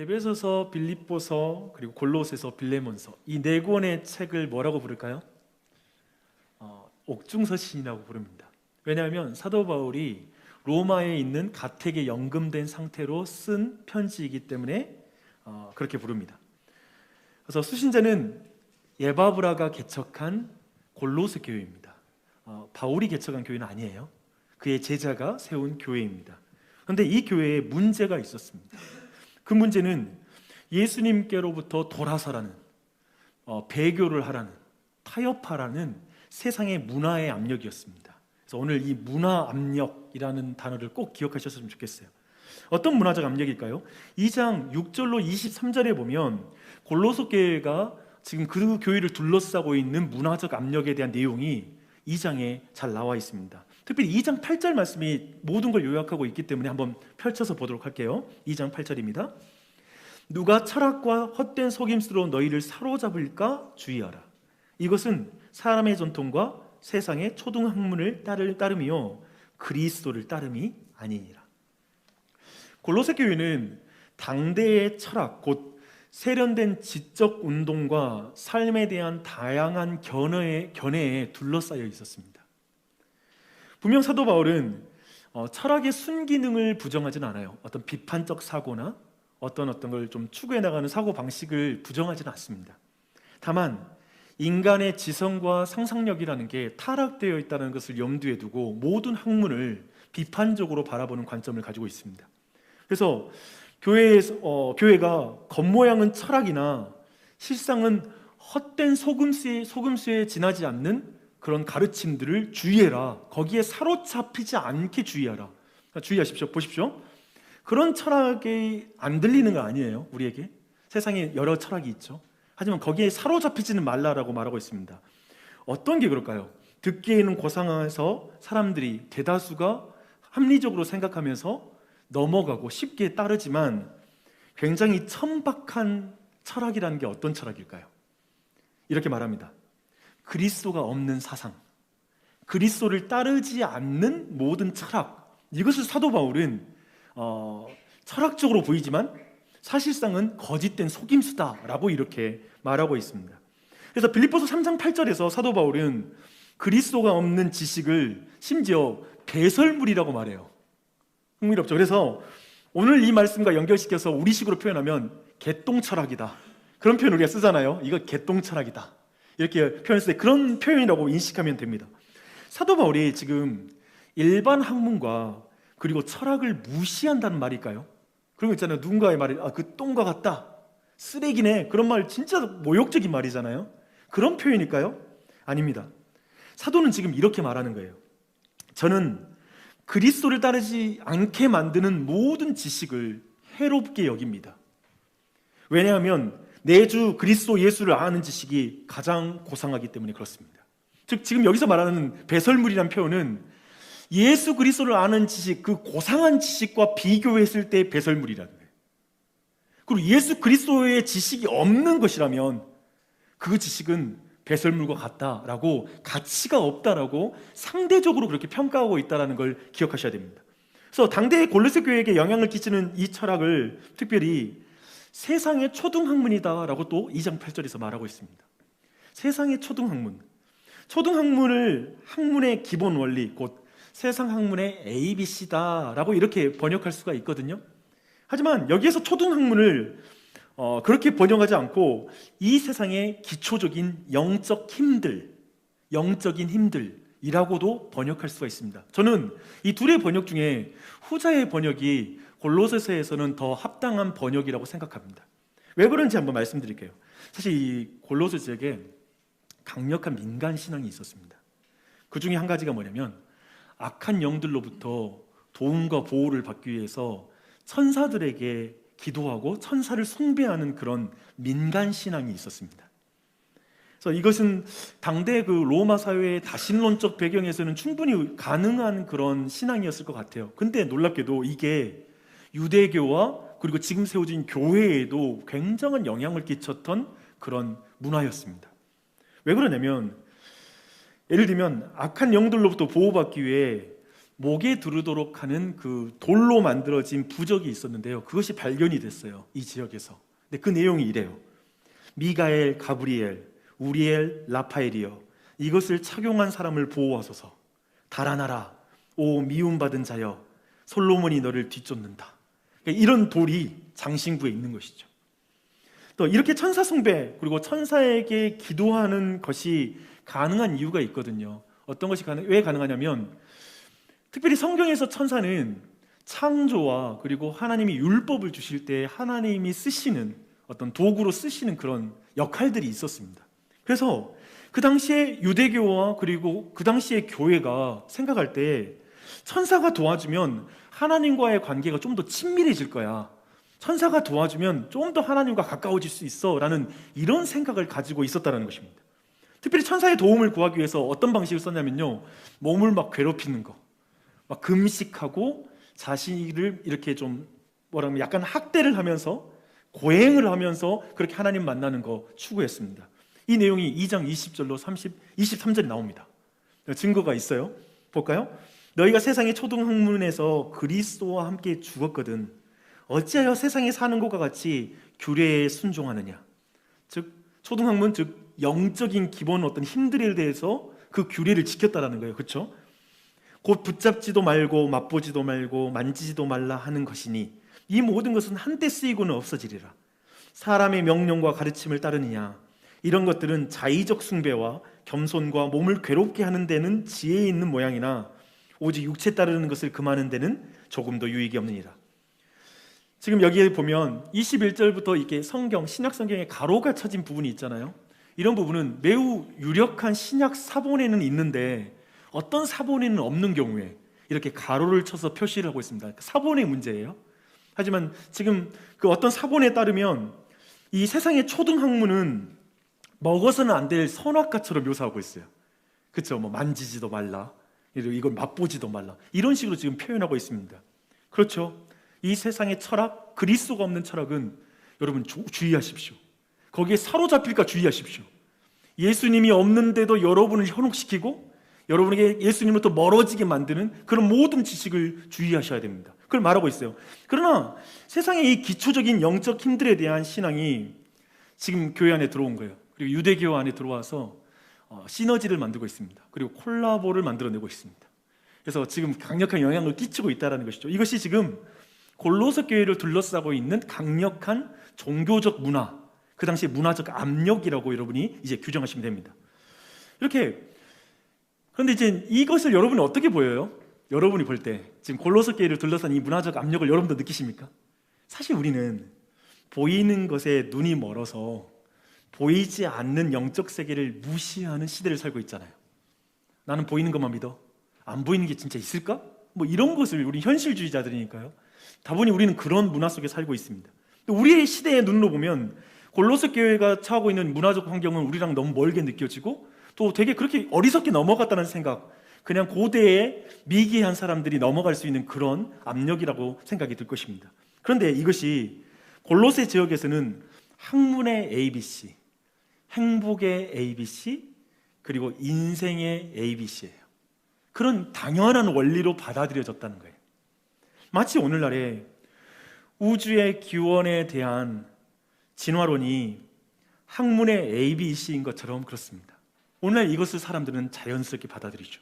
에베소서, 빌립보서, 그리고 골로새서, 빌레몬서 이 네 권의 책을 뭐라고 부를까요? 옥중서신이라고 부릅니다. 왜냐하면 사도 바울이 로마에 있는 가택에 연금된 상태로 쓴 편지이기 때문에 그렇게 부릅니다. 그래서 수신자는 예바브라가 개척한 골로새 교회입니다. 바울이 개척한 교회는 아니에요. 그의 제자가 세운 교회입니다. 그런데 이 교회에 문제가 있었습니다. 그 문제는 예수님께로부터 돌아서라는, 배교를 하라는, 타협하라는 세상의 문화의 압력이었습니다. 그래서 오늘 이 문화 압력이라는 단어를 꼭 기억하셨으면 좋겠어요. 어떤 문화적 압력일까요? 2장 6절로 23절에 보면 골로새 교회가 지금 그 교회를 둘러싸고 있는 문화적 압력에 대한 내용이 2장에 잘 나와 있습니다. 특별히 2장 8절 말씀이 모든 걸 요약하고 있기 때문에 한번 펼쳐서 보도록 할게요. 2장 8절입니다. 누가 철학과 헛된 속임수로 너희를 사로잡을까 주의하라. 이것은 사람의 전통과 세상의 초등학문을 따름이요 그리스도를 따름이 아니니라. 골로새 교회는 당대의 철학, 곧 세련된 지적 운동과 삶에 대한 다양한 견해에 둘러싸여 있었습니다. 분명 사도 바울은 철학의 순기능을 부정하지는 않아요. 어떤 비판적 사고나 어떤 걸 좀 추구해 나가는 사고 방식을 부정하지는 않습니다. 다만 인간의 지성과 상상력이라는 게 타락되어 있다는 것을 염두에 두고 모든 학문을 비판적으로 바라보는 관점을 가지고 있습니다. 그래서 교회가 겉모양은 철학이나 실상은 헛된 소금수에 지나지 않는 그런 가르침들을 주의해라. 거기에 사로잡히지 않게 주의하라. 주의하십시오. 보십시오. 그런 철학이 안 들리는 거 아니에요. 우리에게 세상에 여러 철학이 있죠. 하지만 거기에 사로잡히지는 말라라고 말하고 있습니다. 어떤 게 그럴까요? 듣기에는 고상해서 사람들이 대다수가 합리적으로 생각하면서 넘어가고 쉽게 따르지만 굉장히 천박한 철학이라는 게 어떤 철학일까요? 이렇게 말합니다. 그리스도가 없는 사상, 그리스도를 따르지 않는 모든 철학, 이것을 사도 바울은 철학적으로 보이지만 사실상은 거짓된 속임수다라고 이렇게 말하고 있습니다. 그래서 빌립보서 3장 8절에서 사도 바울은 그리스도가 없는 지식을 심지어 배설물이라고 말해요. 흥미롭죠? 그래서 오늘 이 말씀과 연결시켜서 우리식으로 표현하면 개똥철학이다, 그런 표현 우리가 쓰잖아요. 이거 개똥철학이다 이렇게 표현했을 때 그런 표현이라고 인식하면 됩니다. 사도 바울이 지금 일반 학문과 그리고 철학을 무시한다는 말일까요? 그런 거 있잖아요. 누군가의 말이 그 똥과 같다, 쓰레기네, 그런 말 진짜 모욕적인 말이잖아요. 그런 표현일까요? 아닙니다. 사도는 지금 이렇게 말하는 거예요. 저는 그리스도를 따르지 않게 만드는 모든 지식을 해롭게 여깁니다. 왜냐하면 내 주 그리스도 예수를 아는 지식이 가장 고상하기 때문에 그렇습니다. 즉 지금 여기서 말하는 배설물이라는 표현은 예수 그리스도를 아는 지식, 그 고상한 지식과 비교했을 때 배설물이라는 거예요. 그리고 예수 그리스도의 지식이 없는 것이라면 그 지식은 배설물과 같다라고, 가치가 없다라고 상대적으로 그렇게 평가하고 있다는 걸 기억하셔야 됩니다. 그래서 당대의 골로새 교회에게 영향을 끼치는 이 철학을 특별히 세상의 초등학문이다라고 또 2장 8절에서 말하고 있습니다. 세상의 초등학문, 학문의 기본 원리, 곧 세상 학문의 ABC다라고 이렇게 번역할 수가 있거든요. 하지만 여기에서 초등학문을 그렇게 번역하지 않고 이 세상의 기초적인 영적인 힘들이라고도 번역할 수가 있습니다. 저는 이 둘의 번역 중에 후자의 번역이 골로새서에서는 더 합당한 번역이라고 생각합니다. 왜 그런지 한번 말씀드릴게요. 사실 이 골로새 지역에 강력한 민간 신앙이 있었습니다. 그 중에 한 가지가 뭐냐면 악한 영들로부터 도움과 보호를 받기 위해서 천사들에게 기도하고 천사를 숭배하는 그런 민간 신앙이 있었습니다. 그래서 이것은 당대 그 로마 사회의 다신론적 배경에서는 충분히 가능한 그런 신앙이었을 것 같아요. 근데 놀랍게도 이게 유대교와 그리고 지금 세워진 교회에도 굉장한 영향을 끼쳤던 그런 문화였습니다. 왜 그러냐면 예를 들면 악한 영들로부터 보호받기 위해 목에 두르도록 하는 그 돌로 만들어진 부적이 있었는데요. 그것이 발견이 됐어요, 이 지역에서. 근데 그 내용이 이래요. 미가엘, 가브리엘, 우리엘, 라파엘이여, 이것을 착용한 사람을 보호하소서. 달아나라, 오 미움받은 자여, 솔로몬이 너를 뒤쫓는다. 그러니까 이런 돌이 장신구에 있는 것이죠. 또 이렇게 천사 숭배, 그리고 천사에게 기도하는 것이 가능한 이유가 있거든요. 어떤 것이 왜 가능하냐면, 특별히 성경에서 천사는 창조와 그리고 하나님이 율법을 주실 때 하나님이 쓰시는 어떤 도구로 쓰시는 그런 역할들이 있었습니다. 그래서 그 당시에 유대교와 그리고 그 당시에 교회가 생각할 때 천사가 도와주면 하나님과의 관계가 좀 더 친밀해질 거야. 천사가 도와주면 좀 더 하나님과 가까워질 수 있어 라는 이런 생각을 가지고 있었다는 것입니다. 특별히 천사의 도움을 구하기 위해서 어떤 방식을 썼냐면요, 몸을 막 괴롭히는 거, 막 금식하고 자신을 이렇게 좀 뭐라면 약간 학대를 하면서 고행을 하면서 그렇게 하나님 만나는 거 추구했습니다. 이 내용이 2장 20절로 23절에 나옵니다. 증거가 있어요. 볼까요? 너희가 세상의 초등학문에서 그리스도와 함께 죽었거든 어찌하여 세상에 사는 것과 같이 규례에 순종하느냐. 즉 초등학문, 즉 영적인 기본 어떤 힘들에 대해서 그 규례를 지켰다라는 거예요. 그렇죠? 곧 붙잡지도 말고 맛보지도 말고 만지지도 말라 하는 것이니 이 모든 것은 한때 쓰이고는 없어지리라. 사람의 명령과 가르침을 따르느냐. 이런 것들은 자의적 숭배와 겸손과 몸을 괴롭게 하는 데는 지혜 있는 모양이나 오직 육체 따르는 것을 금하는 데는 조금도 유익이 없느니라. 지금 여기에 보면 21절부터 이렇게 성경, 신약 성경에 가로가 쳐진 부분이 있잖아요. 이런 부분은 매우 유력한 신약 사본에는 있는데 어떤 사본에는 없는 경우에 이렇게 가로를 쳐서 표시를 하고 있습니다. 사본의 문제예요. 하지만 지금 그 어떤 사본에 따르면 이 세상의 초등학문은 먹어서는 안 될 선악과처럼 묘사하고 있어요. 그렇죠? 뭐 만지지도 말라, 이걸 맛보지도 말라, 이런 식으로 지금 표현하고 있습니다. 그렇죠? 이 세상의 철학, 그리스도가 없는 철학은 여러분 주의하십시오. 거기에 사로잡힐까 주의하십시오. 예수님이 없는데도 여러분을 현혹시키고 여러분에게 예수님으로부터 멀어지게 만드는 그런 모든 지식을 주의하셔야 됩니다. 그걸 말하고 있어요. 그러나 세상의 이 기초적인 영적 힘들에 대한 신앙이 지금 교회 안에 들어온 거예요. 그리고 유대교 안에 들어와서 시너지를 만들고 있습니다. 그리고 콜라보를 만들어내고 있습니다. 그래서 지금 강력한 영향을 끼치고 있다는 것이죠. 이것이 지금 골로새 교회를 둘러싸고 있는 강력한 종교적 문화, 그 당시에 문화적 압력이라고 여러분이 이제 규정하시면 됩니다. 이렇게. 그런데 이제 이것을 여러분이 어떻게 보여요? 여러분이 볼 때 지금 골로새 교회를 둘러싼 이 문화적 압력을 여러분도 느끼십니까? 사실 우리는 보이는 것에 눈이 멀어서 보이지 않는 영적 세계를 무시하는 시대를 살고 있잖아요. 나는 보이는 것만 믿어. 안 보이는 게 진짜 있을까? 뭐 이런 것을, 우리 현실주의자들이니까요. 다분히 우리는 그런 문화 속에 살고 있습니다. 우리의 시대의 눈으로 보면 골로새 교회가 처하고 있는 문화적 환경은 우리랑 너무 멀게 느껴지고 또 되게 그렇게 어리석게 넘어갔다는 생각, 그냥 고대의 미개한 사람들이 넘어갈 수 있는 그런 압력이라고 생각이 들 것입니다. 그런데 이것이 골로새 지역에서는 학문의 ABC, 행복의 ABC, 그리고 인생의 ABC예요. 그런 당연한 원리로 받아들여졌다는 거예요. 마치 오늘날에 우주의 기원에 대한 진화론이 학문의 ABC인 것처럼 그렇습니다. 오늘날 이것을 사람들은 자연스럽게 받아들이죠.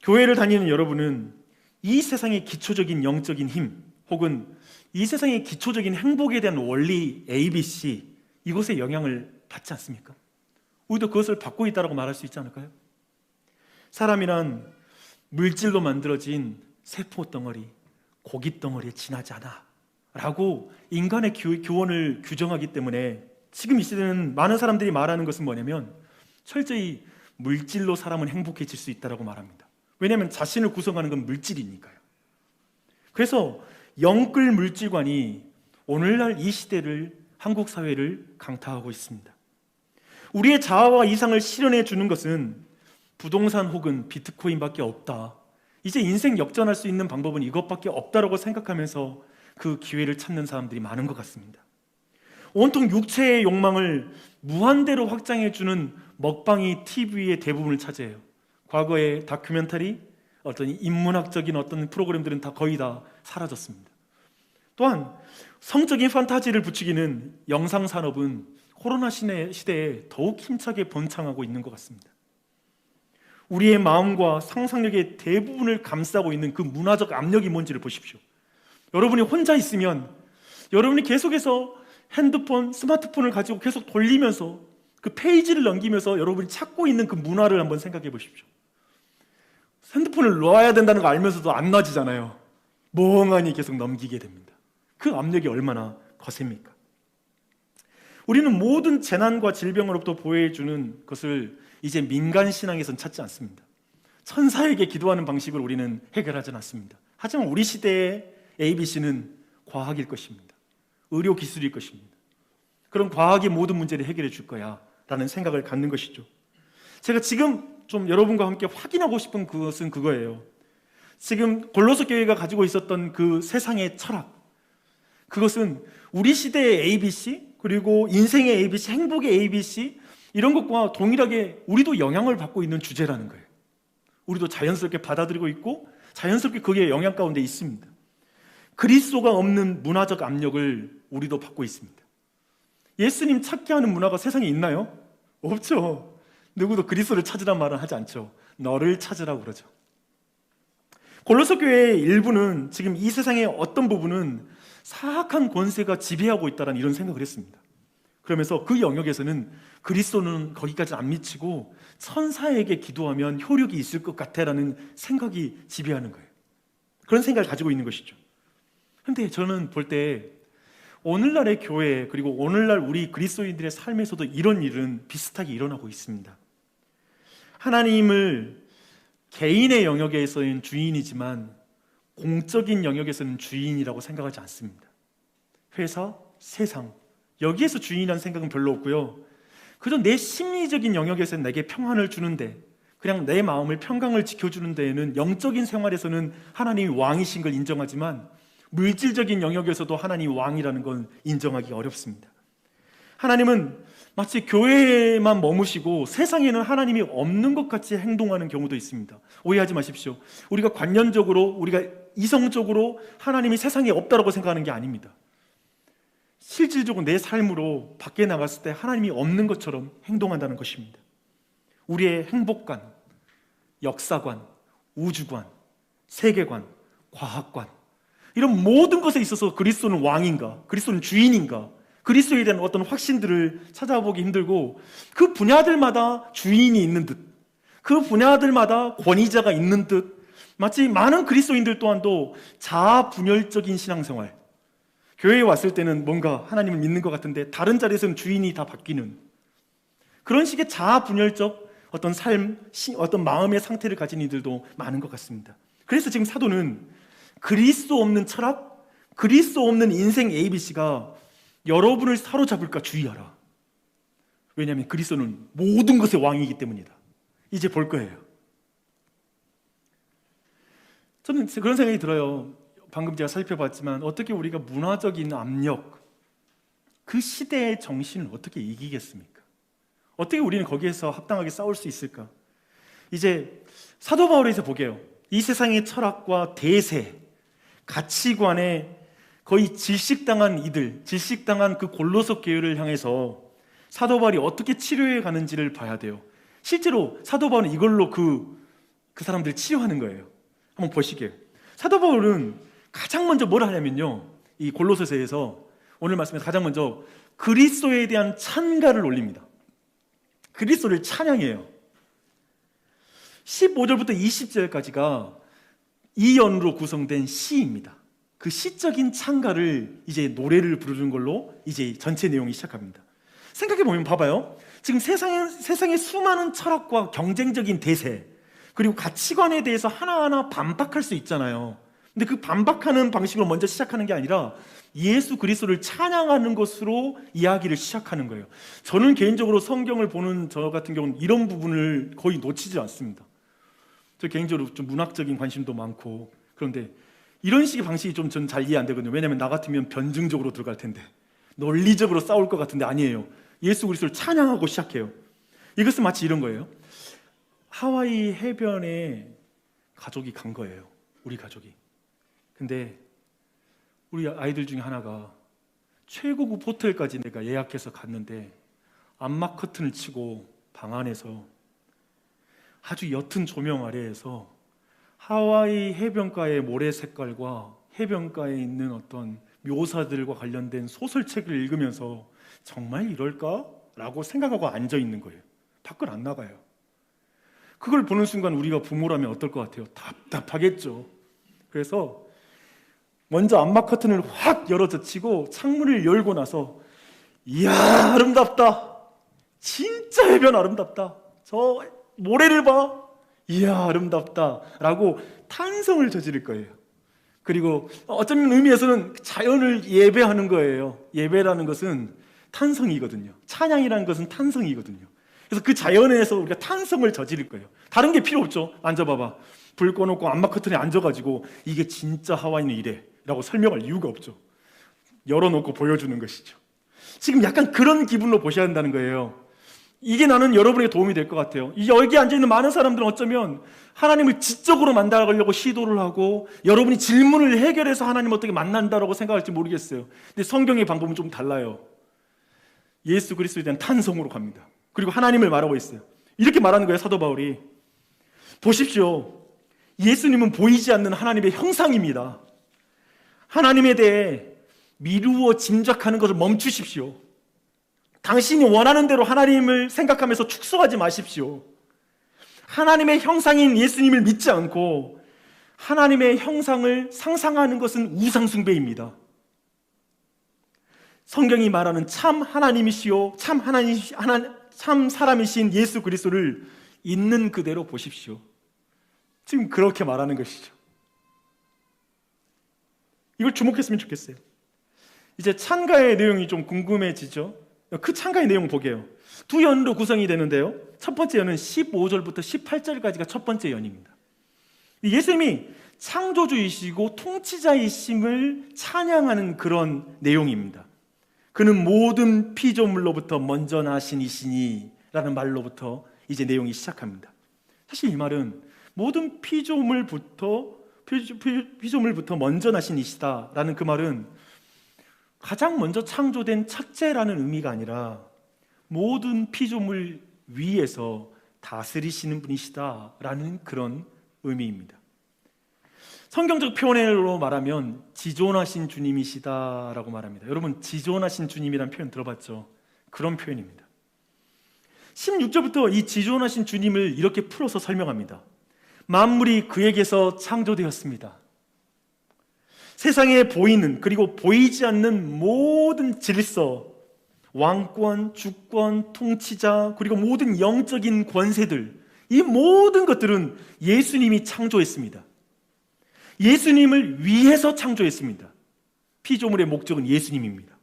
교회를 다니는 여러분은 이 세상의 기초적인 영적인 힘, 혹은 이 세상의 기초적인 행복에 대한 원리 ABC, 이것에 영향을 받지 않습니까? 우리도 그것을 받고 있다고 말할 수 있지 않을까요? 사람이란 물질로 만들어진 세포 덩어리, 고기 덩어리에 지나지 않아 라고 인간의 교원을 규정하기 때문에 지금 이 시대는 많은 사람들이 말하는 것은 뭐냐면 철저히 물질로 사람은 행복해질 수 있다고 말합니다. 왜냐하면 자신을 구성하는 건 물질이니까요. 그래서 영끌 물질관이 오늘날 이 시대를, 한국 사회를 강타하고 있습니다. 우리의 자아와 이상을 실현해 주는 것은 부동산 혹은 비트코인밖에 없다. 이제 인생 역전할 수 있는 방법은 이것밖에 없다라고 생각하면서 그 기회를 찾는 사람들이 많은 것 같습니다. 온통 육체의 욕망을 무한대로 확장해 주는 먹방이 TV의 대부분을 차지해요. 과거의 다큐멘터리, 어떤 인문학적인 어떤 프로그램들은 다 거의 다 사라졌습니다. 또한 성적인 판타지를 부추기는 영상 산업은 코로나 시대에 더욱 힘차게 번창하고 있는 것 같습니다. 우리의 마음과 상상력의 대부분을 감싸고 있는 그 문화적 압력이 뭔지를 보십시오. 여러분이 혼자 있으면 여러분이 계속해서 핸드폰, 스마트폰을 가지고 계속 돌리면서 그 페이지를 넘기면서 여러분이 찾고 있는 그 문화를 한번 생각해 보십시오. 핸드폰을 놓아야 된다는 거 알면서도 안 놔지잖아요. 멍하니 계속 넘기게 됩니다. 그 압력이 얼마나 거셉니까? 우리는 모든 재난과 질병으로부터 보호해주는 것을 이제 민간 신앙에선 찾지 않습니다. 천사에게 기도하는 방식으로 우리는 해결하지 않습니다. 하지만 우리 시대의 ABC는 과학일 것입니다. 의료 기술일 것입니다. 그런 과학이 모든 문제를 해결해 줄 거야 라는 생각을 갖는 것이죠. 제가 지금 좀 여러분과 함께 확인하고 싶은 것은 그거예요. 지금 골로새 교회가 가지고 있었던 그 세상의 철학, 그것은 우리 시대의 ABC, 그리고 인생의 ABC, 행복의 ABC, 이런 것과 동일하게 우리도 영향을 받고 있는 주제라는 거예요. 우리도 자연스럽게 받아들이고 있고 자연스럽게 거기에 영향 가운데 있습니다. 그리스도가 없는 문화적 압력을 우리도 받고 있습니다. 예수님 찾게 하는 문화가 세상에 있나요? 없죠. 누구도 그리스도를 찾으란 말은 하지 않죠. 너를 찾으라고 그러죠. 골로새 교회의 일부는 지금 이 세상의 어떤 부분은 사악한 권세가 지배하고 있다는 이런 생각을 했습니다. 그러면서 그 영역에서는 그리스도는 거기까지 안 미치고 천사에게 기도하면 효력이 있을 것 같아라는 생각이 지배하는 거예요. 그런 생각을 가지고 있는 것이죠. 그런데 저는 볼 때 오늘날의 교회, 그리고 오늘날 우리 그리스도인들의 삶에서도 이런 일은 비슷하게 일어나고 있습니다. 하나님을 개인의 영역에서는 주인이지만 공적인 영역에서는 주인이라고 생각하지 않습니다. 회사, 세상, 여기에서 주인이라는 생각은 별로 없고요. 그저 내 심리적인 영역에서 내게 평안을 주는데, 그냥 내 마음을 평강을 지켜주는 데에는 영적인 생활에서는 하나님이 왕이신 걸 인정하지만 물질적인 영역에서도 하나님이 왕이라는 건 인정하기 어렵습니다. 하나님은 마치 교회에만 머무시고 세상에는 하나님이 없는 것 같이 행동하는 경우도 있습니다. 오해하지 마십시오. 우리가 관념적으로, 우리가 이성적으로 하나님이 세상에 없다고 생각하는 게 아닙니다. 실질적으로 내 삶으로 밖에 나갔을 때 하나님이 없는 것처럼 행동한다는 것입니다. 우리의 행복관, 역사관, 우주관, 세계관, 과학관, 이런 모든 것에 있어서 그리스도는 왕인가, 그리스도는 주인인가, 그리스도에 대한 어떤 확신들을 찾아보기 힘들고, 그 분야들마다 주인이 있는 듯, 그 분야들마다 권위자가 있는 듯, 마치 많은 그리스도인들 또한도 자아분열적인 신앙생활, 교회에 왔을 때는 뭔가 하나님을 믿는 것 같은데 다른 자리에서는 주인이 다 바뀌는 그런 식의 자아분열적 어떤 삶, 어떤 마음의 상태를 가진 이들도 많은 것 같습니다. 그래서 지금 사도는 그리스도 없는 철학, 그리스도 없는 인생 ABC가 여러분을 사로잡을까 주의하라. 왜냐하면 그리스도는 모든 것의 왕이기 때문이다. 이제 볼 거예요. 저는 그런 생각이 들어요. 방금 제가 살펴봤지만 어떻게 우리가 문화적인 압력, 그 시대의 정신을 어떻게 이기겠습니까? 어떻게 우리는 거기에서 합당하게 싸울 수 있을까? 이제 사도 바울에서 보게요. 이 세상의 철학과 대세, 가치관에 거의 질식당한 이들, 질식당한 그 골로새 교회를 향해서 사도 바울이 어떻게 치료해 가는지를 봐야 돼요. 실제로 사도 바울은 이걸로 그 사람들 치료하는 거예요. 한번 보시게요. 사도 바울은 가장 먼저 뭘 하냐면요, 이 골로새서에서 오늘 말씀에서 가장 먼저 그리스도에 대한 찬가를 올립니다. 그리스도를 찬양해요. 15절부터 20절까지가 이연으로 구성된 시입니다. 그 시적인 찬가를 이제 노래를 부르는 걸로 이제 전체 내용이 시작합니다. 생각해 보면 봐봐요. 지금 세상의 수많은 철학과 경쟁적인 대세, 그리고 가치관에 대해서 하나하나 반박할 수 있잖아요. 근데 그 반박하는 방식으로 먼저 시작하는 게 아니라 예수 그리스도를 찬양하는 것으로 이야기를 시작하는 거예요. 저는 개인적으로 성경을 보는 저 같은 경우는 이런 부분을 거의 놓치지 않습니다. 저 개인적으로 좀 문학적인 관심도 많고, 그런데 이런 식의 방식이 좀 전 잘 이해 안 되거든요. 왜냐하면 나 같으면 변증적으로 들어갈 텐데, 논리적으로 싸울 것 같은데 아니에요. 예수 그리스도를 찬양하고 시작해요. 이것은 마치 이런 거예요. 하와이 해변에 가족이 간 거예요. 우리 가족이. 근데 우리 아이들 중에 하나가 최고급 호텔까지 내가 예약해서 갔는데 암막 커튼을 치고 방 안에서 아주 옅은 조명 아래에서 하와이 해변가의 모래 색깔과 해변가에 있는 어떤 묘사들과 관련된 소설책을 읽으면서 정말 이럴까? 라고 생각하고 앉아 있는 거예요. 밖을 안 나가요. 그걸 보는 순간 우리가 부모라면 어떨 것 같아요? 답답하겠죠. 그래서 먼저 암막 커튼을 확 열어젖히고 창문을 열고 나서 이야 아름답다, 진짜 해변 아름답다, 저 모래를 봐, 이야 아름답다 라고 탄성을 저지를 거예요. 그리고 어쩌면 의미에서는 자연을 예배하는 거예요. 예배라는 것은 탄성이거든요. 찬양이라는 것은 탄성이거든요. 그래서 그 자연에서 우리가 탄성을 저지를 거예요. 다른 게 필요 없죠. 앉아봐봐. 불 꺼놓고 암막 커튼에 앉아가지고 이게 진짜 하와이는 이래 라고 설명할 이유가 없죠. 열어놓고 보여주는 것이죠. 지금 약간 그런 기분으로 보셔야 한다는 거예요. 이게 나는 여러분에게 도움이 될 것 같아요. 여기 앉아있는 많은 사람들은 어쩌면 하나님을 지적으로 만나려고 시도를 하고 여러분이 질문을 해결해서 하나님을 어떻게 만난다라고 생각할지 모르겠어요. 근데 성경의 방법은 좀 달라요. 예수 그리스도에 대한 탄성으로 갑니다. 그리고 하나님을 말하고 있어요. 이렇게 말하는 거예요. 사도 바울이. 보십시오. 예수님은 보이지 않는 하나님의 형상입니다. 하나님에 대해 미루어 짐작하는 것을 멈추십시오. 당신이 원하는 대로 하나님을 생각하면서 축소하지 마십시오. 하나님의 형상인 예수님을 믿지 않고 하나님의 형상을 상상하는 것은 우상숭배입니다. 성경이 말하는 참 하나님이시요 참 사람이신 예수 그리스도를 있는 그대로 보십시오. 지금 그렇게 말하는 것이죠. 이걸 주목했으면 좋겠어요. 이제 찬가의 내용이 좀 궁금해지죠. 그 찬가의 내용 보게요. 두 연으로 구성이 되는데요. 첫 번째 연은 15절부터 18절까지가 첫 번째 연입니다. 예수님이 창조주이시고 통치자이심을 찬양하는 그런 내용입니다. 그는 모든 피조물로부터 먼저 나신 이시니 라는 말로부터 이제 내용이 시작합니다. 사실 이 말은 모든 피조물부터 먼저 나신 이시다 라는 그 말은 가장 먼저 창조된 첫째라는 의미가 아니라 모든 피조물 위에서 다스리시는 분이시다라는 그런 의미입니다. 성경적 표현으로 말하면 지존하신 주님이시다라고 말합니다. 여러분, 지존하신 주님이라는 표현 들어봤죠? 그런 표현입니다. 16절부터 이 지존하신 주님을 이렇게 풀어서 설명합니다. 만물이 그에게서 창조되었습니다. 세상에 보이는 그리고 보이지 않는 모든 질서, 왕권, 주권, 통치자, 그리고 모든 영적인 권세들, 이 모든 것들은 예수님이 창조했습니다. 예수님을 위해서 창조했습니다. 피조물의 목적은 예수님입니다.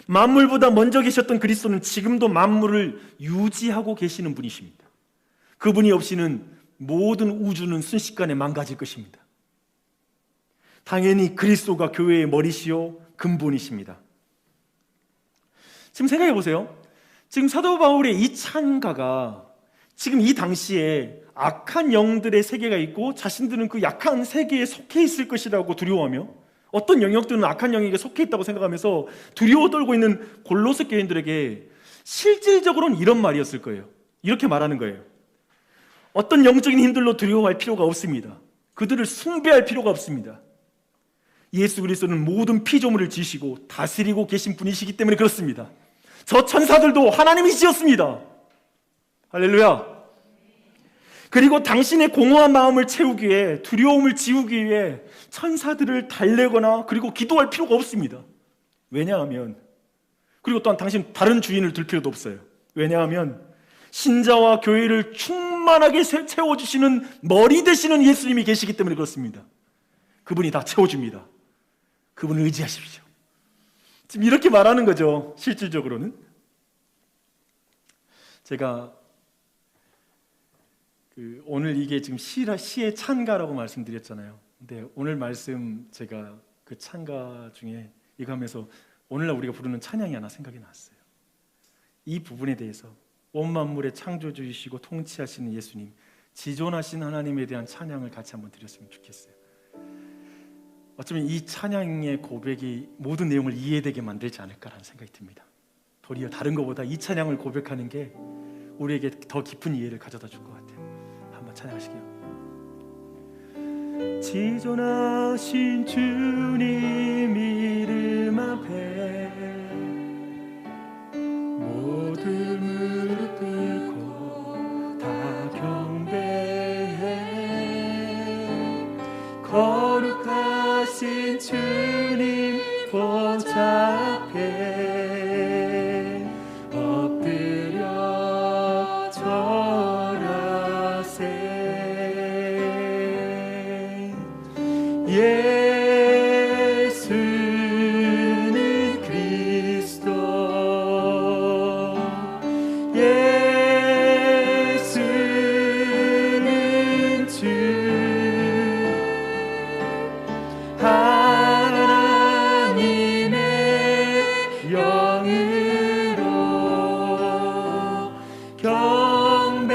만물보다 먼저 계셨던 그리스도는 지금도 만물을 유지하고 계시는 분이십니다. 그분이 없이는 모든 우주는 순식간에 망가질 것입니다. 당연히 그리스도가 교회의 머리시요 근본이십니다. 지금 생각해 보세요. 지금 사도 바울의 이 찬가가 지금 이 당시에 악한 영들의 세계가 있고 자신들은 그 약한 세계에 속해 있을 것이라고 두려워하며 어떤 영역들은 악한 영역에 속해 있다고 생각하면서 두려워 떨고 있는 골로새 교인들에게 실질적으로는 이런 말이었을 거예요. 이렇게 말하는 거예요. 어떤 영적인 힘들로 두려워할 필요가 없습니다. 그들을 숭배할 필요가 없습니다. 예수 그리스도는 모든 피조물을 지으시고 다스리고 계신 분이시기 때문에 그렇습니다. 저 천사들도 하나님이 지었습니다. 할렐루야. 그리고 당신의 공허한 마음을 채우기 위해, 두려움을 지우기 위해 천사들을 달래거나 그리고 기도할 필요가 없습니다. 왜냐하면, 그리고 또한 당신 다른 주인을 둘 필요도 없어요. 왜냐하면 신자와 교회를 충만하게 채워주시는 머리 되시는 예수님이 계시기 때문에 그렇습니다. 그분이 다 채워줍니다. 그분을 의지하십시오. 지금 이렇게 말하는 거죠. 실질적으로는 제가 오늘 이게 지금 시의 찬가라고 말씀드렸잖아요. 근데 오늘 말씀 제가 그 찬가 중에 이거 하면서 오늘날 우리가 부르는 찬양이 하나 생각이 났어요. 이 부분에 대해서 온 만물의 창조주이시고 통치하시는 예수님, 지존하신 하나님에 대한 찬양을 같이 한번 드렸으면 좋겠어요. 어쩌면 이 찬양의 고백이 모든 내용을 이해되게 만들지 않을까라는 생각이 듭니다. 도리어 다른 것보다 이 찬양을 고백하는 게 우리에게 더 깊은 이해를 가져다 줄 것 같아요. 한번 찬양하시게요. 지존하신 주님 이름 앞에 모든 무릎 꿇고 다 경배해. 거룩하신 주님 보좌 앞에 엎드려 절하세. 예수는 그리스도, 예수는 주, 하나님의 영으로 경배드리.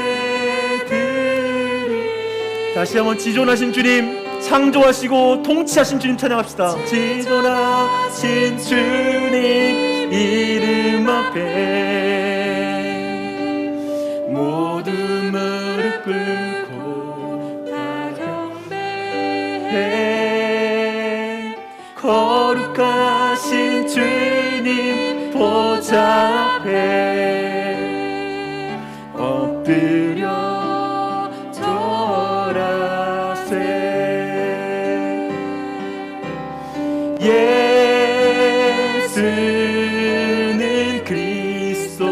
다시 한번 지존하신 주님, 창조하시고 통치하신 주님 찬양합시다. 지존하신 주님 이름 앞에 모든 무릎 꿇고 다 경배해. 거룩하신 주님 보좌 앞에 엎드려 절하세. 예수는 그리스도,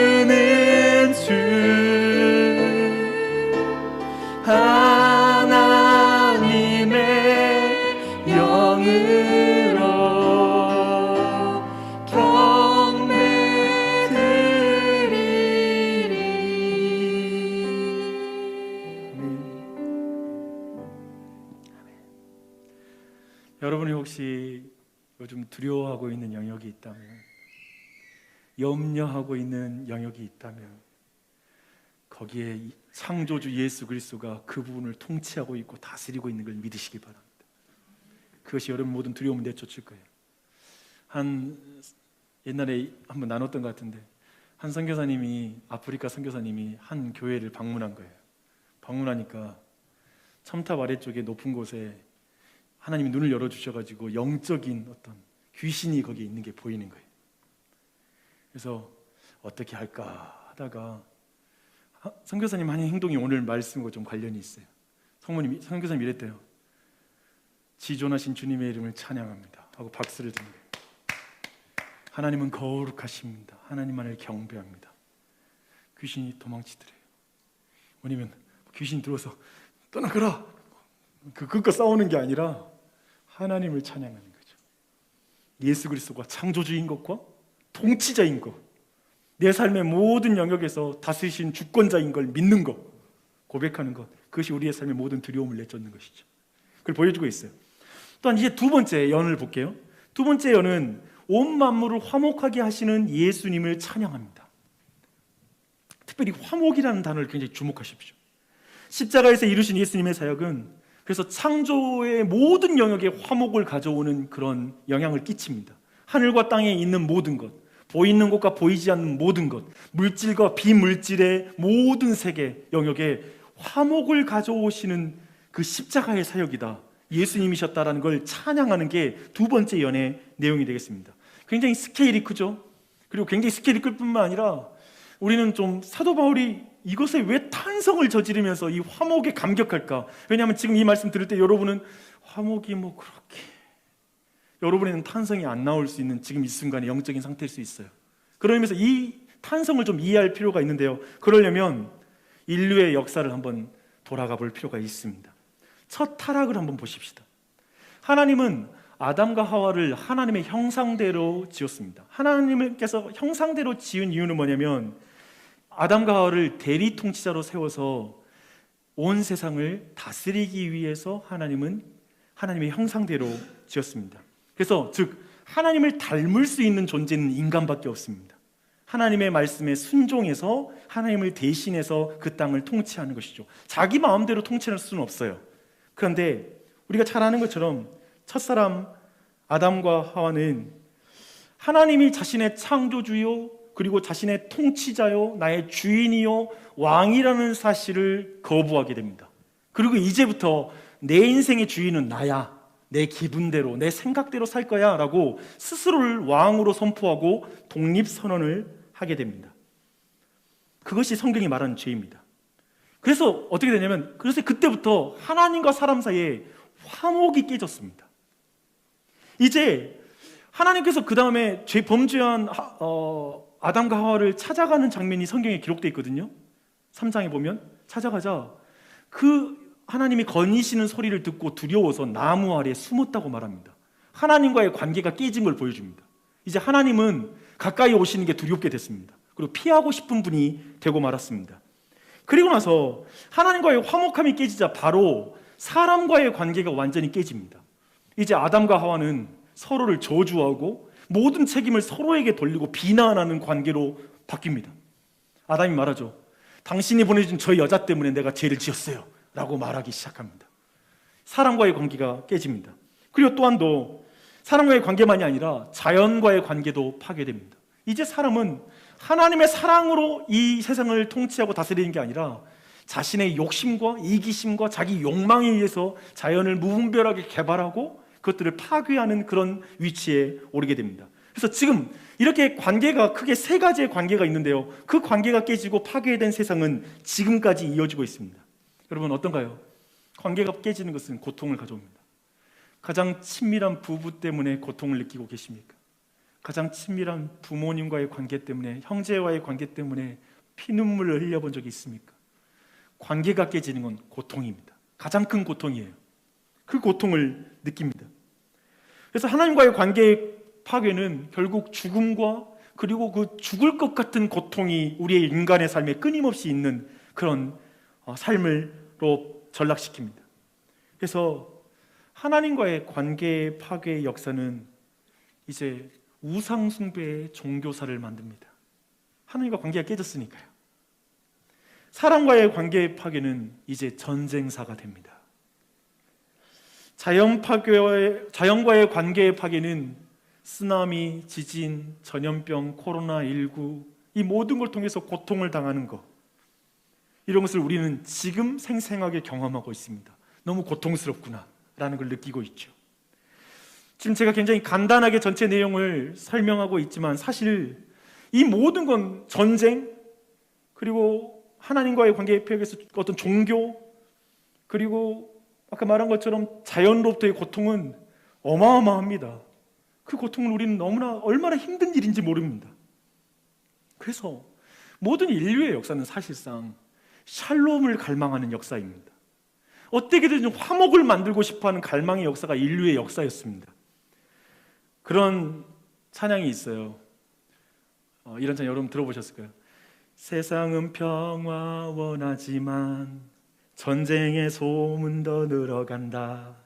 예수는 주, 하나님의 영으로 여러분이 혹시 요즘 두려워하고 있는 영역이 있다면, 염려하고 있는 영역이 있다면 거기에 창조주 예수 그리스도가 그 부분을 통치하고 있고 다스리고 있는 걸 믿으시기 바랍니다. 그것이 여러분 모든 두려움을 내쫓을 거예요. 옛날에 한번 나눴던 것 같은데, 한 선교사님이, 아프리카 선교사님이 한 교회를 방문한 거예요. 방문하니까 첨탑 아래쪽에 높은 곳에 하나님이 눈을 열어주셔가지고 영적인 어떤 귀신이 거기에 있는 게 보이는 거예요. 그래서 어떻게 할까 하다가 선교사님 하는 행동이 오늘 말씀과 좀 관련이 있어요. 선교사님 이랬대요. 지존하신 주님의 이름을 찬양합니다 하고 박수를 든 거예요. 하나님은 거룩하십니다. 하나님만을 경배합니다. 귀신이 도망치더래요. 왜냐면 귀신이 들어와서 떠나가라, 그것과 싸우는 게 아니라 하나님을 찬양하는 거죠. 예수 그리스도가 창조주인 것과 통치자인 것, 내 삶의 모든 영역에서 다스리신 주권자인 걸 믿는 것, 고백하는 것, 그것이 우리의 삶의 모든 두려움을 내쫓는 것이죠. 그걸 보여주고 있어요. 또한 이제 두 번째 연을 볼게요. 두 번째 연은 온 만물을 화목하게 하시는 예수님을 찬양합니다. 특별히 화목이라는 단어를 굉장히 주목하십시오. 십자가에서 이루신 예수님의 사역은 그래서 창조의 모든 영역에 화목을 가져오는 그런 영향을 끼칩니다. 하늘과 땅에 있는 모든 것, 보이는 것과 보이지 않는 모든 것, 물질과 비물질의 모든 세계 영역에 화목을 가져오시는 그 십자가의 사역이다, 예수님이셨다라는 걸 찬양하는 게 두 번째 연의 내용이 되겠습니다. 굉장히 스케일이 크죠. 그리고 굉장히 스케일이 클 뿐만 아니라 우리는 좀 사도 바울이 이것에 왜 탄성을 저지르면서 이 화목에 감격할까? 왜냐하면 지금 이 말씀 들을 때 여러분은 화목이 뭐 그렇게, 여러분에는 탄성이 안 나올 수 있는 지금 이 순간의 영적인 상태일 수 있어요. 그러면서 이 탄성을 좀 이해할 필요가 있는데요, 그러려면 인류의 역사를 한번 돌아가 볼 필요가 있습니다. 첫 타락을 한번 보십시다. 하나님은 아담과 하와를 하나님의 형상대로 지었습니다. 하나님께서 형상대로 지은 이유는 뭐냐면 아담과 하와를 대리 통치자로 세워서 온 세상을 다스리기 위해서 하나님은 하나님의 형상대로 지었습니다. 그래서 즉 하나님을 닮을 수 있는 존재는 인간밖에 없습니다. 하나님의 말씀에 순종해서 하나님을 대신해서 그 땅을 통치하는 것이죠. 자기 마음대로 통치할 수는 없어요. 그런데 우리가 잘 아는 것처럼 첫사람 아담과 하와는 하나님이 자신의 창조주요 그리고 자신의 통치자요 나의 주인이요 왕이라는 사실을 거부하게 됩니다. 그리고 이제부터 내 인생의 주인은 나야, 내 기분대로 내 생각대로 살 거야 라고 스스로를 왕으로 선포하고 독립선언을 하게 됩니다. 그것이 성경이 말하는 죄입니다. 그래서 어떻게 되냐면, 그래서 그때부터 하나님과 사람 사이에 화목이 깨졌습니다. 이제 하나님께서 그 다음에 범죄한 아담과 하와를 찾아가는 장면이 성경에 기록되어 있거든요. 3장에 보면 찾아가자 그 하나님이 거니시는 소리를 듣고 두려워서 나무 아래에 숨었다고 말합니다. 하나님과의 관계가 깨진 걸 보여줍니다. 이제 하나님은 가까이 오시는 게 두렵게 됐습니다. 그리고 피하고 싶은 분이 되고 말았습니다. 그리고 나서 하나님과의 화목함이 깨지자 바로 사람과의 관계가 완전히 깨집니다. 이제 아담과 하와는 서로를 저주하고 모든 책임을 서로에게 돌리고 비난하는 관계로 바뀝니다. 아담이 말하죠. 당신이 보내준 저 여자 때문에 내가 죄를 지었어요 라고 말하기 시작합니다. 사람과의 관계가 깨집니다. 그리고 또한도 사람과의 관계만이 아니라 자연과의 관계도 파괴됩니다. 이제 사람은 하나님의 사랑으로 이 세상을 통치하고 다스리는 게 아니라 자신의 욕심과 이기심과 자기 욕망에 의해서 자연을 무분별하게 개발하고 그것들을 파괴하는 그런 위치에 오르게 됩니다. 그래서 지금 이렇게 관계가 크게 세 가지의 관계가 있는데요, 그 관계가 깨지고 파괴된 세상은 지금까지 이어지고 있습니다. 여러분 어떤가요? 관계가 깨지는 것은 고통을 가져옵니다. 가장 친밀한 부부 때문에 고통을 느끼고 계십니까? 가장 친밀한 부모님과의 관계 때문에, 형제와의 관계 때문에 피눈물을 흘려본 적이 있습니까? 관계가 깨지는 건 고통입니다. 가장 큰 고통이에요. 그 고통을 느낍니다. 그래서 하나님과의 관계의 파괴는 결국 죽음과 그리고 그 죽을 것 같은 고통이 우리의 인간의 삶에 끊임없이 있는 그런 삶으로 전락시킵니다. 그래서 하나님과의 관계 파괴의 역사는 이제 우상 숭배의 종교사를 만듭니다. 하나님과 관계가 깨졌으니까요. 사람과의 관계 파괴는 이제 전쟁사가 됩니다. 자연과의 관계의 파괴는 쓰나미, 지진, 전염병, 코로나19 이 모든 걸 통해서 고통을 당하는 것, 이런 것을 우리는 지금 생생하게 경험하고 있습니다. 너무 고통스럽구나 라는 걸 느끼고 있죠. 지금 제가 굉장히 간단하게 전체 내용을 설명하고 있지만 사실 이 모든 건 전쟁, 그리고 하나님과의 관계에 파괴해서 어떤 종교, 그리고 아까 말한 것처럼 자연로부터의 고통은 어마어마합니다. 그 고통을 우리는 너무나 얼마나 힘든 일인지 모릅니다. 그래서 모든 인류의 역사는 사실상 샬롬을 갈망하는 역사입니다. 어떻게든 화목을 만들고 싶어하는 갈망의 역사가 인류의 역사였습니다. 그런 찬양이 있어요. 이런 찬양 여러분 들어보셨을까요? 세상은 평화 원하지만 전쟁의 소문 더 늘어간다.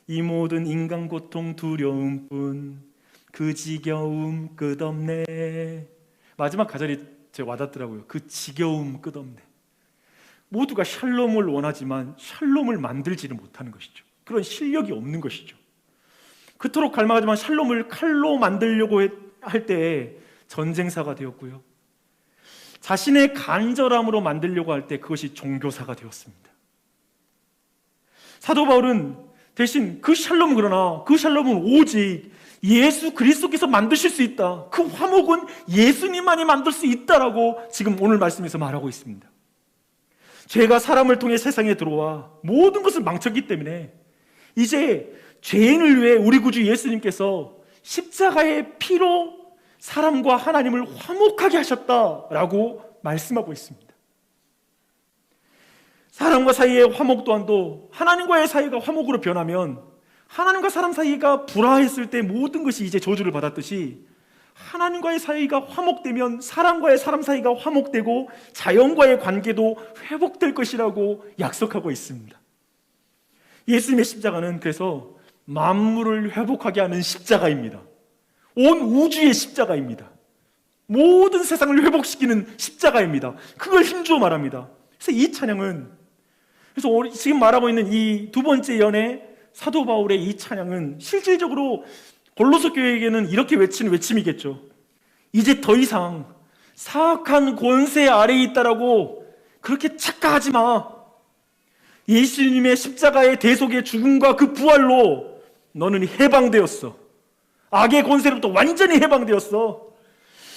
이 모든 인간 고통 두려움뿐 그 지겨움 끝없네. 마지막 가절이 제 와닿더라고요. 그 지겨움 끝없네. 모두가 샬롬을 원하지만 샬롬을 만들지는 못하는 것이죠. 그런 실력이 없는 것이죠. 그토록 갈망하지만 샬롬을 칼로 만들려고 할 때에 전쟁사가 되었고요, 자신의 간절함으로 만들려고 할 때 그것이 종교사가 되었습니다. 사도 바울은 대신 그 샬롬은, 그러나 그 샬롬은 오직 예수 그리스도께서 만드실 수 있다, 그 화목은 예수님만이 만들 수 있다라고 지금 오늘 말씀에서 말하고 있습니다. 죄가 사람을 통해 세상에 들어와 모든 것을 망쳤기 때문에 이제 죄인을 위해 우리 구주 예수님께서 십자가의 피로 사람과 하나님을 화목하게 하셨다라고 말씀하고 있습니다. 사람과 사이의 화목 또한도 하나님과의 사이가 화목으로 변하면, 하나님과 사람 사이가 불화했을 때 모든 것이 이제 저주를 받았듯이 하나님과의 사이가 화목되면 사람과의 사람 사이가 화목되고 자연과의 관계도 회복될 것이라고 약속하고 있습니다. 예수님의 십자가는 그래서 만물을 회복하게 하는 십자가입니다. 온 우주의 십자가입니다. 모든 세상을 회복시키는 십자가입니다. 그걸 힘주어 말합니다. 그래서 이 찬양은, 그래서 지금 말하고 있는 이 두 번째 연애 사도 바울의 이 찬양은 실질적으로 골로새 교회에게는 이렇게 외치는 외침이겠죠. 이제 더 이상 사악한 권세 아래에 있다라고 그렇게 착각하지 마. 예수님의 십자가의 대속의 죽음과 그 부활로 너는 해방되었어. 악의 권세로부터 완전히 해방되었어.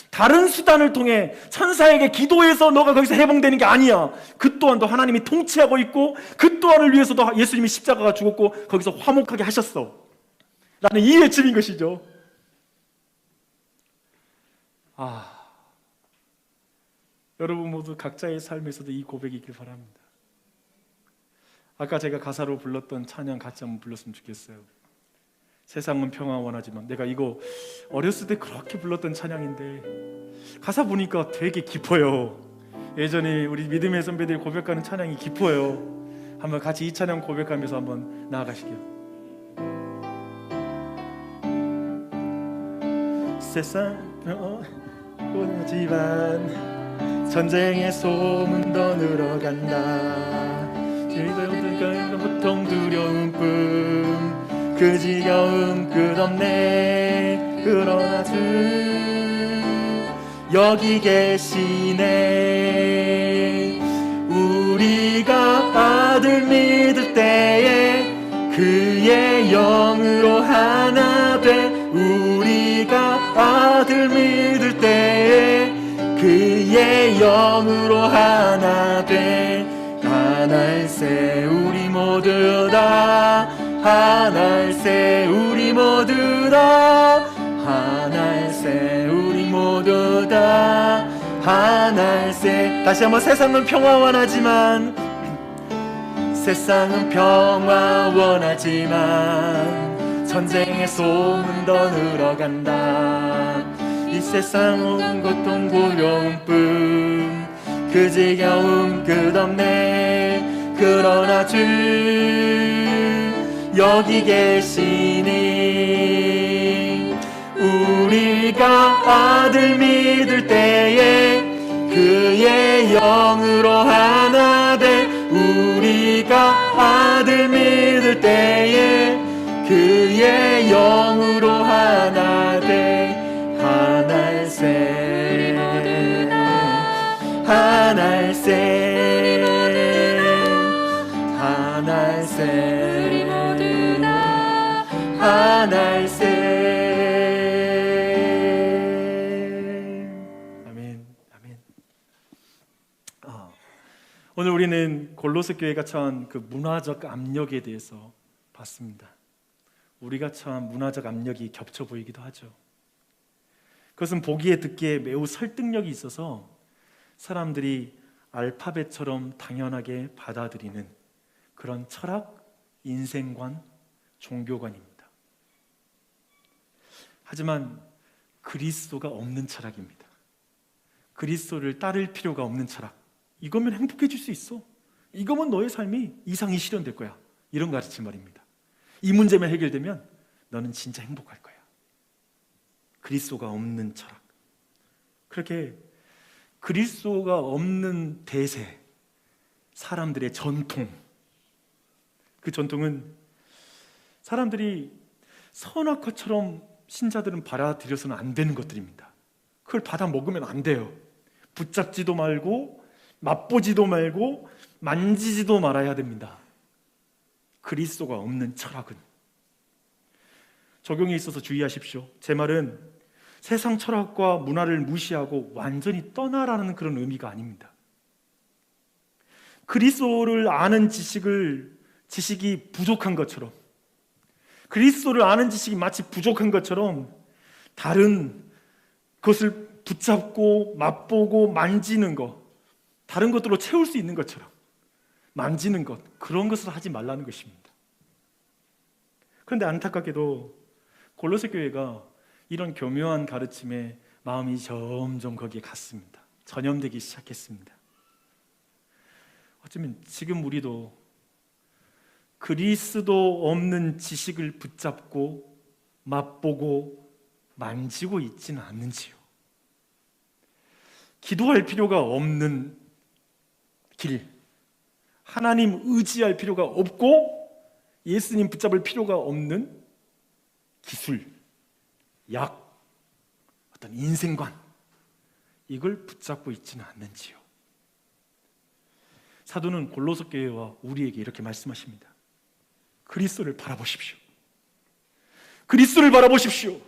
다른 수단을 통해 천사에게 기도해서 너가 거기서 해방되는 게 아니야. 그 또한도 하나님이 통치하고 있고 그 또한을 위해서도 예수님이 십자가가 죽었고 거기서 화목하게 하셨어 라는 이 외침인 것이죠. 여러분 모두 각자의 삶에서도 이 고백이 있길 바랍니다. 아까 제가 가사로 불렀던 찬양 같이 한번 불렀으면 좋겠어요. 세상은 평화 원하지만. 내가 이거 어렸을 때 그렇게 불렀던 찬양인데 가사 보니까 되게 깊어요. 예전에 우리 믿음의 선배들이 고백하는 찬양이 깊어요. 한번 같이 이 찬양 고백하면서 한번 나아가시게요. 세상 원하지만 전쟁의 소문도 늘어간다. 보통 두려움뿐 그 지겨움 끝없네. 그러나 주 여기 계시네. 우리가 아들 믿을 때에 그의 영으로 하나 돼. 우리가 아들 믿을 때에 그의 영으로 하나 돼. 하나일세 우리 모두 다. 하나일세 우리 모두 다. 하나일세 우리 모두 다. 하나일세. 다시 한번. 세상은 평화 원하지만 세상은 평화 원하지만 전쟁의 소문도 늘어간다. 이 세상은 고통 고려움뿐 그 지겨움 끝없네. 그러나 주 여기 계시니. 우리가 아들 믿을 때에 그의 영으로 하나 돼. 우리가 아들 믿을 때에 그의 영으로 하나 돼. 하나일세 하나일세 하나일세 하나일세. 아멘. 아멘. 오늘 우리는 골로새 교회가 처한 그 문화적 압력에 대해서 봤습니다. 우리가 처한 문화적 압력이 겹쳐 보이기도 하죠. 그것은 보기에 듣기에 매우 설득력이 있어서 사람들이 알파벳처럼 당연하게 받아들이는 그런 철학, 인생관, 종교관입니다. 하지만 그리스도가 없는 철학입니다. 그리스도를 따를 필요가 없는 철학. 이거면 행복해질 수 있어. 이거면 너의 삶이 이상이 실현될 거야. 이런 가르침 말입니다. 이 문제만 해결되면 너는 진짜 행복할 거야. 그리스도가 없는 철학. 그렇게 그리스도가 없는 대세, 사람들의 전통, 그 전통은 사람들이 선악과처럼 신자들은 받아들여서는 안 되는 것들입니다. 그걸 받아 먹으면 안 돼요. 붙잡지도 말고 맛보지도 말고 만지지도 말아야 됩니다. 그리스도가 없는 철학은. 적용에 있어서 주의하십시오. 제 말은 세상 철학과 문화를 무시하고 완전히 떠나라는 그런 의미가 아닙니다. 그리스도를 아는 지식이 부족한 것처럼, 그리스도를 아는 지식이 마치 부족한 것처럼 다른 것을 붙잡고 맛보고 만지는 것, 다른 것들로 채울 수 있는 것처럼 만지는 것, 그런 것을 하지 말라는 것입니다. 그런데 안타깝게도 골로새 교회가 이런 교묘한 가르침에 마음이 점점 거기에 갔습니다. 전염되기 시작했습니다. 어쩌면 지금 우리도 그리스도 없는 지식을 붙잡고 맛보고 만지고 있지는 않는지요. 기도할 필요가 없는 길, 하나님 의지할 필요가 없고 예수님 붙잡을 필요가 없는 기술, 약, 어떤 인생관, 이걸 붙잡고 있지는 않는지요. 사도는 골로새 교회와 우리에게 이렇게 말씀하십니다. 그리스도를 바라보십시오. 그리스도를 바라보십시오.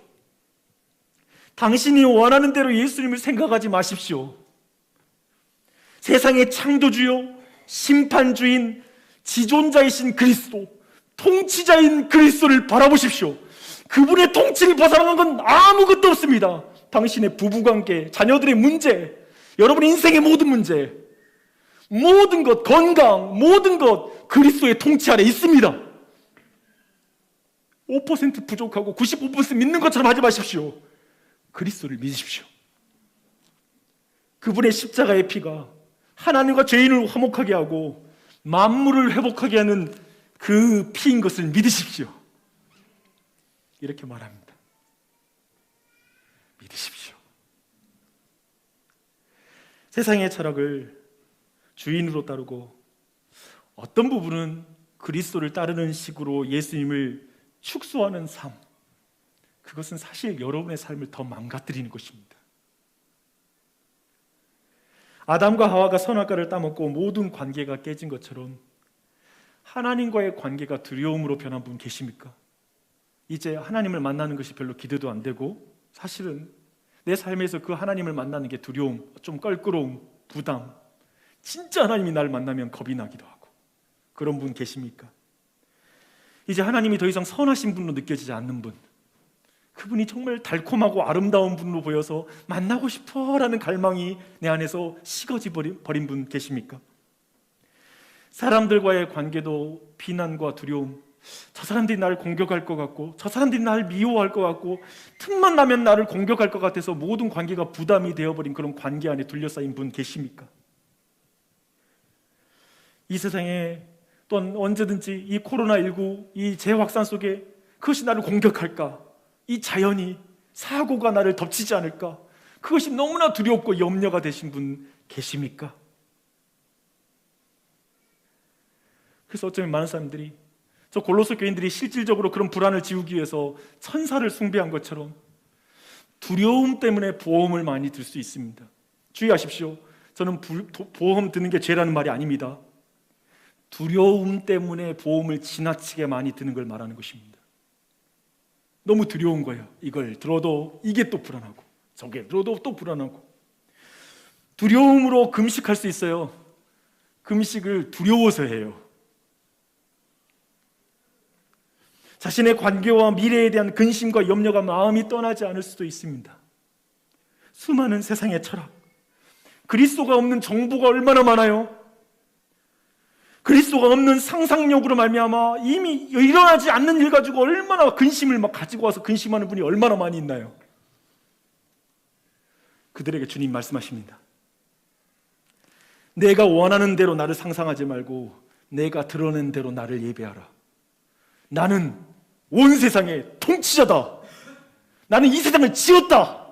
당신이 원하는 대로 예수님을 생각하지 마십시오. 세상의 창조주요, 심판주인, 지존자이신 그리스도, 통치자인 그리스도를 바라보십시오. 그분의 통치를 벗어나는 건 아무것도 없습니다. 당신의 부부관계, 자녀들의 문제, 여러분의 인생의 모든 문제, 모든 것, 건강, 모든 것 그리스도의 통치 아래 있습니다. 5% 부족하고 95% 믿는 것처럼 하지 마십시오. 그리스도를 믿으십시오. 그분의 십자가의 피가 하나님과 죄인을 화목하게 하고 만물을 회복하게 하는 그 피인 것을 믿으십시오. 이렇게 말합니다. 믿으십시오. 세상의 철학을 주인으로 따르고 어떤 부분은 그리스도를 따르는 식으로 예수님을 축소하는 삶, 그것은 사실 여러분의 삶을 더 망가뜨리는 것입니다. 아담과 하와가 선악과를 따먹고 모든 관계가 깨진 것처럼 하나님과의 관계가 두려움으로 변한 분 계십니까? 이제 하나님을 만나는 것이 별로 기대도 안 되고 사실은 내 삶에서 그 하나님을 만나는 게 두려움, 좀 껄끄러움, 부담, 진짜 하나님이 나를 만나면 겁이 나기도 하고 그런 분 계십니까? 이제 하나님이 더 이상 선하신 분으로 느껴지지 않는 분, 그분이 정말 달콤하고 아름다운 분으로 보여서 만나고 싶어라는 갈망이 내 안에서 식어져 버린 분 계십니까? 사람들과의 관계도 비난과 두려움, 저 사람들이 나를 공격할 것 같고 저 사람들이 나를 미워할 것 같고 틈만 나면 나를 공격할 것 같아서 모든 관계가 부담이 되어버린 그런 관계 안에 둘러싸인 분 계십니까? 이 세상에 또한 언제든지 이 코로나19 이 재확산 속에 그것이 나를 공격할까, 이 자연이, 사고가 나를 덮치지 않을까, 그것이 너무나 두렵고 염려가 되신 분 계십니까? 그래서 어쩌면 많은 사람들이 저 골로새 교인들이 실질적으로 그런 불안을 지우기 위해서 천사를 숭배한 것처럼 두려움 때문에 보험을 많이 들 수 있습니다. 주의하십시오. 저는 보험 드는 게 죄라는 말이 아닙니다. 두려움 때문에 보험을 지나치게 많이 드는 걸 말하는 것입니다. 너무 두려운 거예요. 이걸 들어도 이게 또 불안하고 저게 들어도 또 불안하고. 두려움으로 금식할 수 있어요. 금식을 두려워서 해요. 자신의 관계와 미래에 대한 근심과 염려가 마음이 떠나지 않을 수도 있습니다. 수많은 세상의 철학, 그리스도가 없는 정보가 얼마나 많아요. 그리스도가 없는 상상력으로 말미암아 이미 일어나지 않는 일 가지고 얼마나 근심을 막 가지고 와서 근심하는 분이 얼마나 많이 있나요? 그들에게 주님 말씀하십니다. 내가 원하는 대로 나를 상상하지 말고 내가 드러낸 대로 나를 예배하라. 나는 온 세상의 통치자다. 나는 이 세상을 지었다.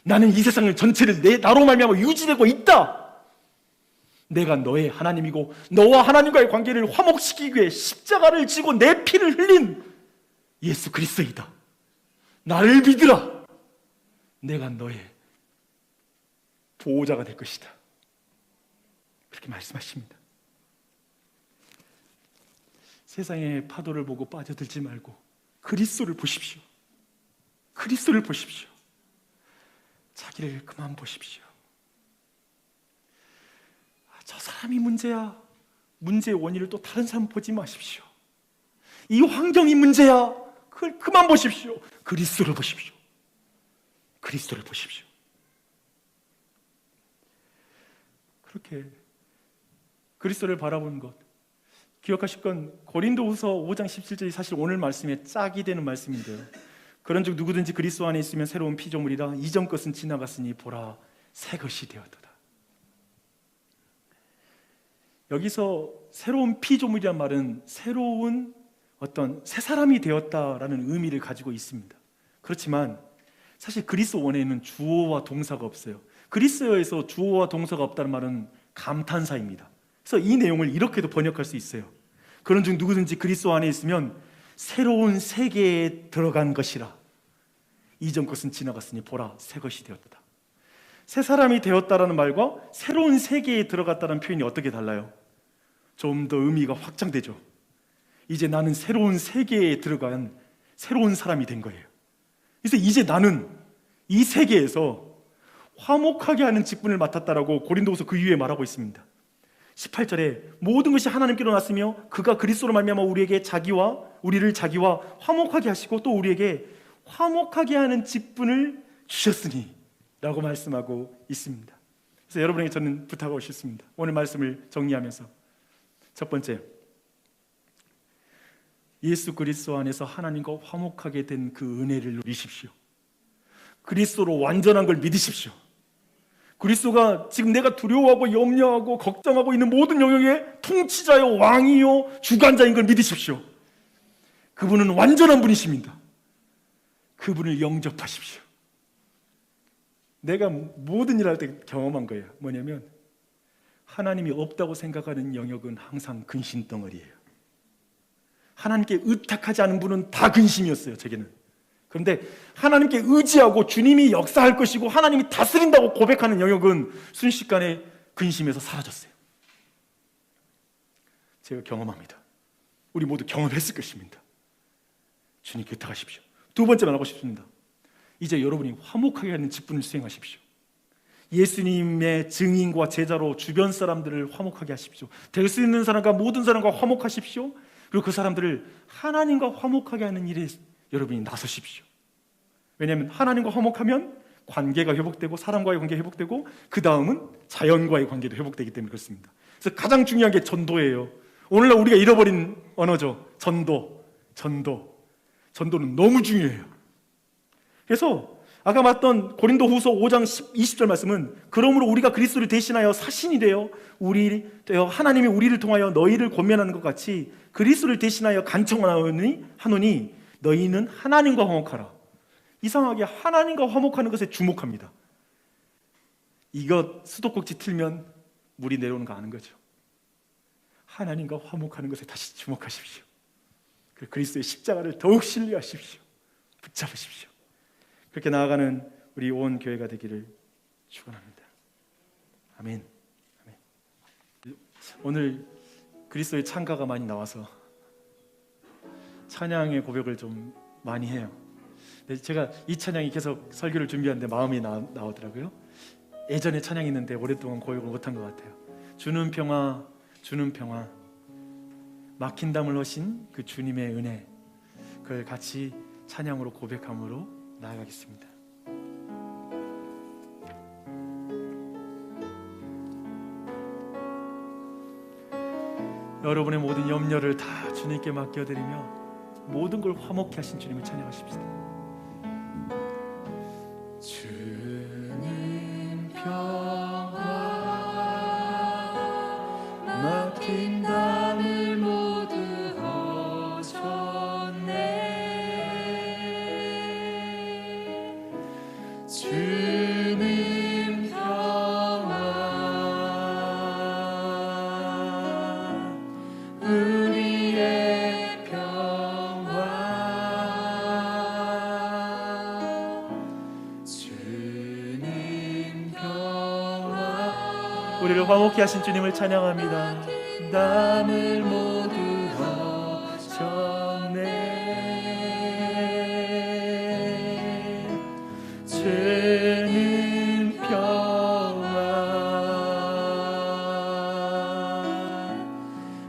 나는 이 세상을 전체를 나로 말미암아 유지되고 있다. 내가 너의 하나님이고 너와 하나님과의 관계를 화목시키기 위해 십자가를 지고 내 피를 흘린 예수 그리스도이다. 나를 믿으라. 내가 너의 보호자가 될 것이다. 그렇게 말씀하십니다. 세상의 파도를 보고 빠져들지 말고 그리스도를 보십시오. 그리스도를 보십시오. 자기를 그만 보십시오. 저 사람이 문제야. 문제의 원인을 또 다른 사람 보지 마십시오. 이 환경이 문제야. 그걸 그만 보십시오. 그리스도를 보십시오. 그리스도를 보십시오. 그렇게 그리스도를 바라보는 것, 기억하실 건 고린도후서 5장 17절이 사실 오늘 말씀에 짝이 되는 말씀인데요. 그런즉 누구든지 그리스도 안에 있으면 새로운 피조물이라 이전 것은 지나갔으니 보라 새 것이 되었도다. 여기서 새로운 피조물이란 말은 새로운 어떤 새 사람이 되었다라는 의미를 가지고 있습니다. 그렇지만 사실 그리스도 원에는 주어와 동사가 없어요. 그리스어에서 주어와 동사가 없다는 말은 감탄사입니다. 그래서 이 내용을 이렇게도 번역할 수 있어요. 그런 중 누구든지 그리스도 안에 있으면 새로운 세계에 들어간 것이라. 이전 것은 지나갔으니 보라 새 것이 되었다. 새 사람이 되었다라는 말과 새로운 세계에 들어갔다는 표현이 어떻게 달라요? 좀 더 의미가 확장되죠. 이제 나는 새로운 세계에 들어간 새로운 사람이 된 거예요. 그래서 이제 나는 이 세계에서 화목하게 하는 직분을 맡았다라고 고린도후서 그 이후에 말하고 있습니다. 18절에 모든 것이 하나님께로 났으며 그가 그리스도로 말미암아 우리를 자기와 화목하게 하시고 또 우리에게 화목하게 하는 직분을 주셨으니 라고 말씀하고 있습니다. 그래서 여러분에게 저는 부탁하고 싶습니다. 오늘 말씀을 정리하면서 첫 번째, 예수 그리스도 안에서 하나님과 화목하게 된 그 은혜를 누리십시오. 그리스도로 완전한 걸 믿으십시오. 그리스도가 지금 내가 두려워하고 염려하고 걱정하고 있는 모든 영역의 통치자요 왕이요 주관자인 걸 믿으십시오. 그분은 완전한 분이십니다. 그분을 영접하십시오. 내가 모든 일 할 때 경험한 거예요. 뭐냐면 하나님이 없다고 생각하는 영역은 항상 근심덩어리예요. 하나님께 의탁하지 않은 분은 다 근심이었어요, 제게는. 그런데 하나님께 의지하고 주님이 역사할 것이고 하나님이 다스린다고 고백하는 영역은 순식간에 근심에서 사라졌어요. 제가 경험합니다. 우리 모두 경험했을 것입니다. 주님께 의탁하십시오. 두 번째 말하고 싶습니다. 이제 여러분이 화목하게 하는 직분을 수행하십시오. 예수님의 증인과 제자로 주변 사람들을 화목하게 하십시오. 될 수 있는 사람과 모든 사람과 화목하십시오. 그리고 그 사람들을 하나님과 화목하게 하는 일에 여러분이 나서십시오. 왜냐하면 하나님과 화목하면 관계가 회복되고 사람과의 관계가 회복되고 그 다음은 자연과의 관계도 회복되기 때문에 그렇습니다. 그래서 가장 중요한 게 전도예요. 오늘날 우리가 잃어버린 언어죠. 전도는 너무 중요해요. 그래서 아까 봤던 고린도후서 5장 20절 말씀은 그러므로 우리가 그리스도를 대신하여 사신이 되어 하나님이 우리를 통하여 너희를 권면하는 것 같이 그리스도를 대신하여 간청하노니 너희는 하나님과 화목하라. 이상하게 하나님과 화목하는 것에 주목합니다. 이것 수도꼭지 틀면 물이 내려오는 거 아는 거죠. 하나님과 화목하는 것에 다시 주목하십시오. 그리스도의 십자가를 더욱 신뢰하십시오. 붙잡으십시오. 그렇게 나아가는 우리 온 교회가 되기를 축원합니다. 아멘. 오늘 그리스도의 찬가가 많이 나와서 찬양의 고백을 좀 많이 해요. 제가 이 찬양이 계속 설교를 준비하는데 마음이 나오더라고요. 예전에 찬양이 있는데 오랫동안 고백을 못한 것 같아요. 주는 평화, 주는 평화, 막힌 담을 허신 그 주님의 은혜, 그걸 같이 찬양으로 고백함으로 나아가겠습니다. 여러분의 모든 염려를 다 주님께 맡겨드리며 모든 걸 화목케 하신 주님을 찬양하십시다. 주님 평화 막힌 담을 모두 허셨네. 주님 평화 우리의 평화 주님 평화 우리를 화목케 하신 주님을 찬양합니다. 담을 모두 허셨네. 주님 평화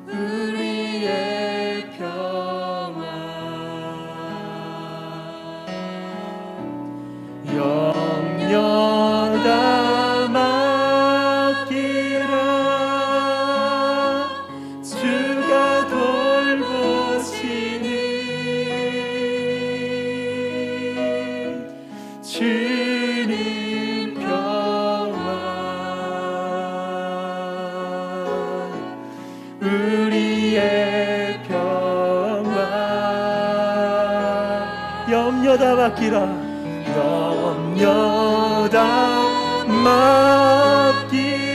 우리의 평화 영원하다 맡기라. 주가 돌보시니 주님 평화 우리의 평화 염려다 맡기라. 염려다 맡기